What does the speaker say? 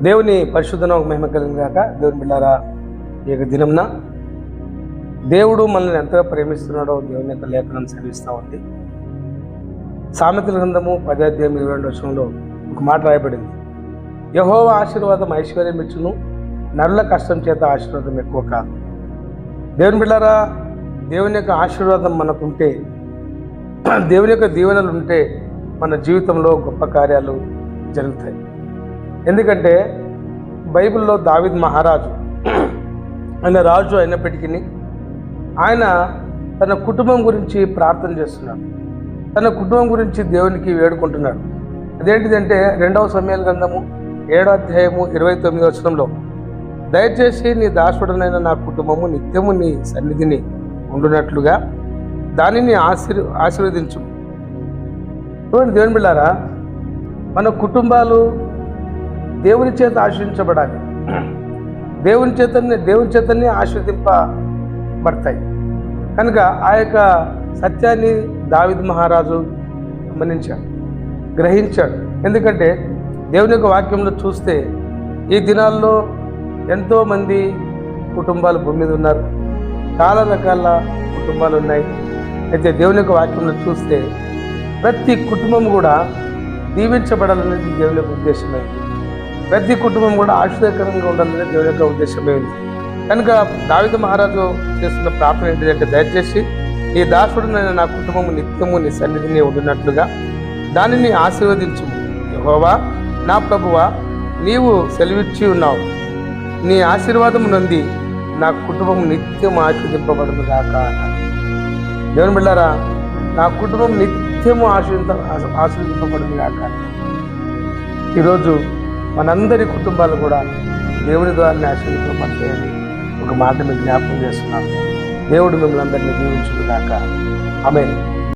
దేవుని పరిశుద్ధనామకు మహిమ కలిగిన గాక. దేవుని బిడ్డారా, ఈ యొక్క దినంన దేవుడు మనల్ని ఎంతగా ప్రేమిస్తున్నాడో దేవుని యొక్క లేఖనం సెలవిస్తూ ఉంది. సామెతల గ్రంథము 10:22 ఒక మాట రాయబడింది. యెహోవా ఆశీర్వాదం ఐశ్వర్యం ఇచ్చును, నరుల కష్టం చేత ఆశీర్వాదం ఎక్కువ కాదు. దేవుని బిడ్డారా, దేవుని యొక్క ఆశీర్వాదం మనకుంటే, దేవుని యొక్క దీవెనలు ఉంటే మన జీవితంలో గొప్ప కార్యాలు జరుగుతాయి. ఎందుకంటే బైబిల్లో దావీద్ మహారాజు, ఆయన రాజు అయినప్పటికీ ఆయన తన కుటుంబం గురించి ప్రార్థన చేస్తున్నాడు, తన కుటుంబం గురించి దేవునికి వేడుకుంటున్నాడు. అదేంటిదంటే 2వ సమూయేలు గ్రంథము 7వ అధ్యాయము 29 దయచేసి నీ దాసుడనైన నా కుటుంబము నిత్యము నీ సన్నిధిని ఉండునట్లుగా దానిని ఆశీర్వదించు. చూడండి దేవుని బిడ్డారా, మన కుటుంబాలు దేవుని చేత ఆశీర్వించబడాలి, దేవుని చేతనే ఆశీర్వదింపబడతాయి. కనుక ఆ యొక్క సత్యాన్ని దావీదు మహారాజు గమనించాడు, గ్రహించాడు. ఎందుకంటే దేవుని యొక్క వాక్యంలో చూస్తే ఈ దినాల్లో ఎంతోమంది కుటుంబాలు భూమి మీద ఉన్నారు, చాలా రకాల కుటుంబాలు ఉన్నాయి. అయితే దేవుని యొక్క వాక్యంలో చూస్తే ప్రతి కుటుంబం కూడా దీవించబడాలనేది దేవుని యొక్క ఉద్దేశమైంది. ప్రతి కుటుంబం కూడా ఆశీర్వాదకరంగా ఉండాలనేది దేవుని యొక్క ఉద్దేశమైంది. కనుక దావీదు మహారాజు చేస్తున్న ప్రార్థన ఏంటిదంటే, దయచేసి ఈ దాసుడునైన నా కుటుంబము నిత్యము నీ సన్నిధిని ఉండినట్లుగా దానిని ఆశీర్వదించు. యెహోవా నా ప్రభువా, నీవు సెలవిచ్చి ఉన్నావు, నీ ఆశీర్వాదం నుండి నా కుటుంబం నిత్యం ఆశీర్వదింపబడును గాక అన్నాడు. దేవుని బిడ్డారా, నా కుటుంబం నిత్యము ఆశీర్వదింపబడును గాక. ఈరోజు మనందరి కుటుంబాలు కూడా దేవుని ద్వారా ఆశీర్వదింపబడతాయని ఒక మాట మీకు జ్ఞాపకం చేస్తున్నాను. దేవుడు మిమ్మల్ని అందరినీ దీవించును గాక. ఆమేన్.